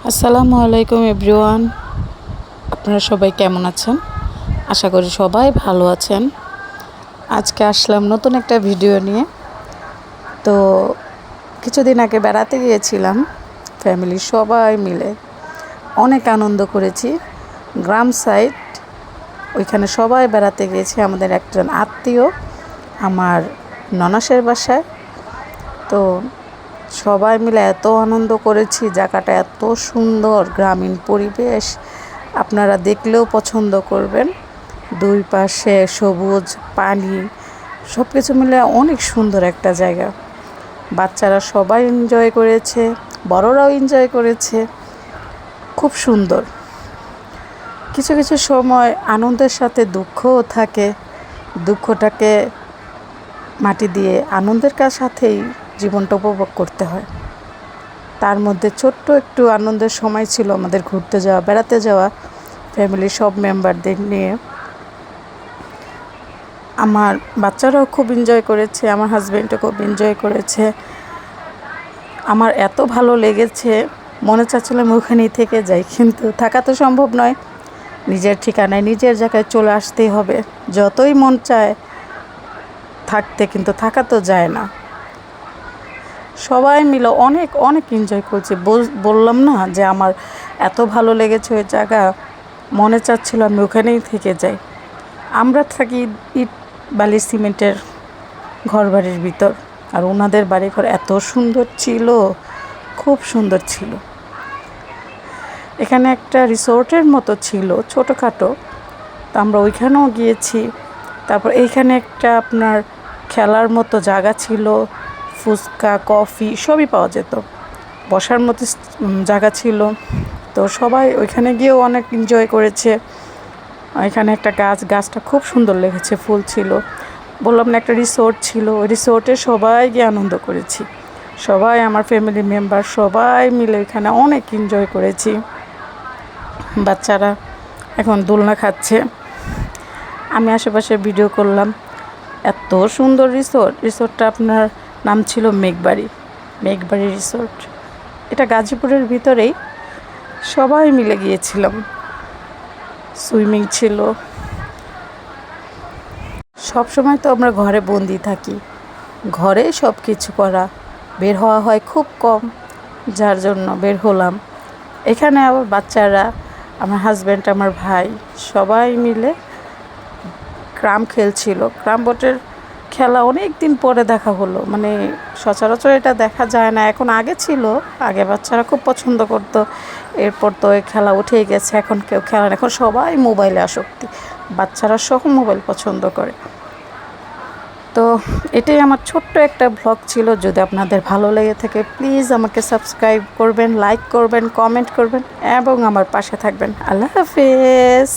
আসসালামু আলাইকুম এভরিওয়ান। আপনারা সবাই কেমন আছেন? আশা করি সবাই ভালো আছেন। আজকে আসলাম নতুন একটা ভিডিও নিয়ে। তো কিছুদিন আগে বেড়াতে গিয়েছিলাম ফ্যামিলির সবাই মিলে, অনেক আনন্দ করেছি। গ্রাম সাইড, ওইখানে সবাই বেড়াতে গিয়েছি। আমাদের একজন আত্মীয় আমার ননাসের বাসায়। তো সবাই মিলে এত আনন্দ করেছি, জায়গাটা এত সুন্দর, গ্রামীণ পরিবেশ, আপনারা দেখলেও পছন্দ করবেন। দুই পাশে সবুজ, পানি, সব কিছু মিলে অনেক সুন্দর একটা জায়গা। বাচ্চারা সবাই এনজয় করেছে, বড়রাও এনজয় করেছে, খুব সুন্দর। কিছু কিছু সময় আনন্দের সাথে দুঃখও থাকে, দুঃখটাকে মাটি দিয়ে আনন্দের সাথেই জীবনটা উপভোগ করতে হয়। তার মধ্যে ছোট্ট একটু আনন্দের সময় ছিল আমাদের ঘুরতে যাওয়া, বেড়াতে যাওয়া ফ্যামিলির সব মেম্বারদের নিয়ে। আমার বাচ্চারাও খুব এনজয় করেছে, আমার হাজব্যান্ডও খুব এনজয় করেছে। আমার এত ভালো লেগেছে, মনে চাচ্ছিলাম ওখানেই থেকে যাই, কিন্তু থাকা তো সম্ভব নয়। নিজের ঠিকানায় নিজের জায়গায় চলে আসতেই হবে। যতই মন চায় থাকতে, কিন্তু থাকা তো যায় না। সবাই মিলে অনেক অনেক এনজয় করছি। বললাম না যে আমার এত ভালো লেগেছে ওই জায়গা, মনে চাচ্ছিল আমি ওখানেই থেকে যাই। আমরা থাকি ইট বালি সিমেন্টের ঘরবাড়ির ভিতর, আর ওনাদের বাড়িঘর এত সুন্দর ছিল, খুব সুন্দর ছিল। এখানে একটা রিসোর্টের মতো ছিল, ছোটোখাটো। তো আমরা ওইখানেও গিয়েছি। তারপর এইখানে একটা আপনার খেলার মতো জায়গা ছিল, ফুচকা, কফি সবই পাওয়া যেত, বসার মতো জায়গা ছিল। তো সবাই ওইখানে গিয়েও অনেক এনজয় করেছে। এখানে একটা গাছটা খুব সুন্দর লেগেছে, ফুল ছিল। বললাম না একটা রিসোর্ট ছিল, ওই রিসোর্টে সবাই গিয়ে আনন্দ করেছি। সবাই আমার ফ্যামিলি মেম্বার সবাই মিলে এখানে অনেক এনজয় করেছি। বাচ্চারা এখন দোলনা খাচ্ছে, আমি আশেপাশে ভিডিও করলাম। এত সুন্দর রিসোর্টটা আপনার নাম ছিল মেঘবাড়ি রিসোর্ট। এটা গাজীপুরের ভিতরেই। সবাই মিলে গিয়েছিলাম, সুইমিং ছিল। সব সময় তো আমরা ঘরে বন্দি থাকি, ঘরে সব কিছু করা, বের হওয়া হয় খুব কম, যার জন্য বের হলাম। এখানে আবার বাচ্চারা, আমার হাজব্যান্ড, আমার ভাই সবাই মিলে ক্রাম খেলছিল। ক্রাম বোর্ডের খেলা অনেক দিন পরে দেখা হলো, মানে সচরাচর এটা দেখা যায় না। এখন আগে ছিল, আগে বাচ্চারা খুব পছন্দ করতো। এরপর তো এই খেলা উঠেই গেছে, এখন কেউ খেলা না, এখন সবাই মোবাইলে আসক্তি, বাচ্চারা সহ মোবাইল পছন্দ করে। তো এটাই আমার ছোট্ট একটা ব্লগ ছিল। যদি আপনাদের ভালো লেগে থাকে প্লিজ আমাকে সাবস্ক্রাইব করবেন, লাইক করবেন, কমেন্ট করবেন এবং আমার পাশে থাকবেন। আল্লাহ হাফেজ।